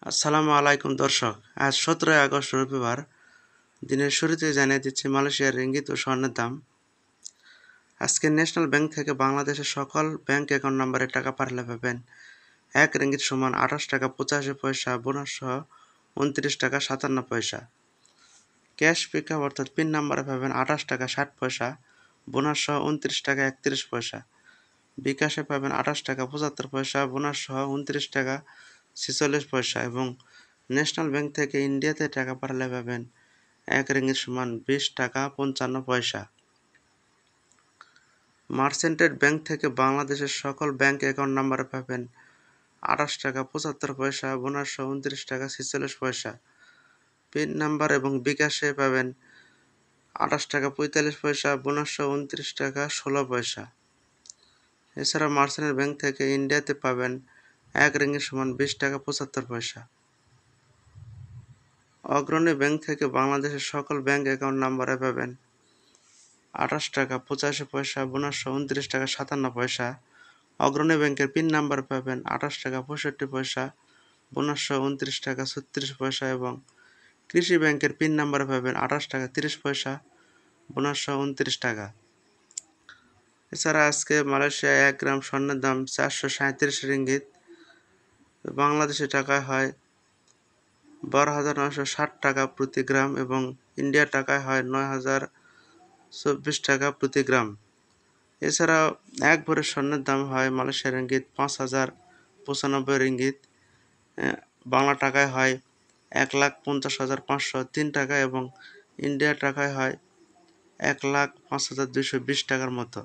আসসালামু আলাইকুম দর্শক। আজ 17 আগস্ট রবিবার। দিনের শুরুতে জানিয়ে দিচ্ছি মালয়েশিয়ার রিঙ্গিত ও স্বর্ণের দাম। আজকে ন্যাশনাল ব্যাংক থেকে বাংলাদেশের সকল ব্যাংক অ্যাকাউন্ট নম্বরে টাকা পাঠালে পাবেন 1 রিঙ্গিত সমান 28 টাকা 85 পয়সা বোনাস সহ 29 টাকা 57 পয়সা। ক্যাশ পিকআপ অর্থাৎ পিন নাম্বারে পাবেন 28 টাকা 60 পয়সা বোনাস সহ 29 টাকা 31 পয়সা। বিকাশে পাবেন 28 টাকা 75 পয়সা বোনাস সহ 29 টাকা 46 পয়সা এবং ন্যাশনাল ব্যাংক থেকে ইন্ডিয়াতে টাকা পাঠালে পাবেন 1 রিঙ্গিত সমান 20 টাকা 55 পয়সা। মার্চেন্টেড ব্যাংক থেকে বাংলাদেশের সকল ব্যাংক অ্যাকাউন্ট নম্বরে পাবেন 28 টাকা 75 পয়সা বোনাস সহ 29 টাকা 46 পয়সা। পিন নাম্বার এবং বিকাশে পাবেন 28 টাকা 45 পয়সা বোনাস সহ 29 টাকা 16 পয়সা। এছাড়া মার্চেন্টেড ব্যাংক থেকে ইন্ডিয়াতে পাবেন 1 রিঙ্গিত সমান 20 টাকা 75 পয়সা। অগ্রণী ব্যাংক থেকে বাংলাদেশের সকল ব্যাংক অ্যাকাউন্ট নম্বরে পাবেন 28 টাকা 85 পয়সা বোনাস সহ 29 টাকা 57 পয়সা। অগ্রণী ব্যাংকের পিন নাম্বার পাবেন 28 টাকা 65 পয়সা বোনাস সহ 29 টাকা 36 পয়সা এবং কৃষি ব্যাংকের পিন নাম্বার পাবেন 28 টাকা 30 পয়সা বোনাস সহ 29 টাকা। এছাড়া আজকে মালয়েশিয়ায় 1 গ্রাম স্বর্ণের দাম 437 রিঙ্গিত। বাংলাদেশি টাকায় হয় 12,960 টাকা প্রতি গ্রাম এবং ইন্ডিয়ার টাকায় হয় 9,024 টাকা প্রতি গ্রাম। এছাড়াও 1 ভরি স্বর্ণের দাম হয় মালয়েশিয়ার রিঙ্গিত 5,095 রিঙ্গিত। বাংলা টাকায় হয় 1,50,503 টাকা এবং ইন্ডিয়ার টাকায় হয় 1,05,220 টাকার মতো।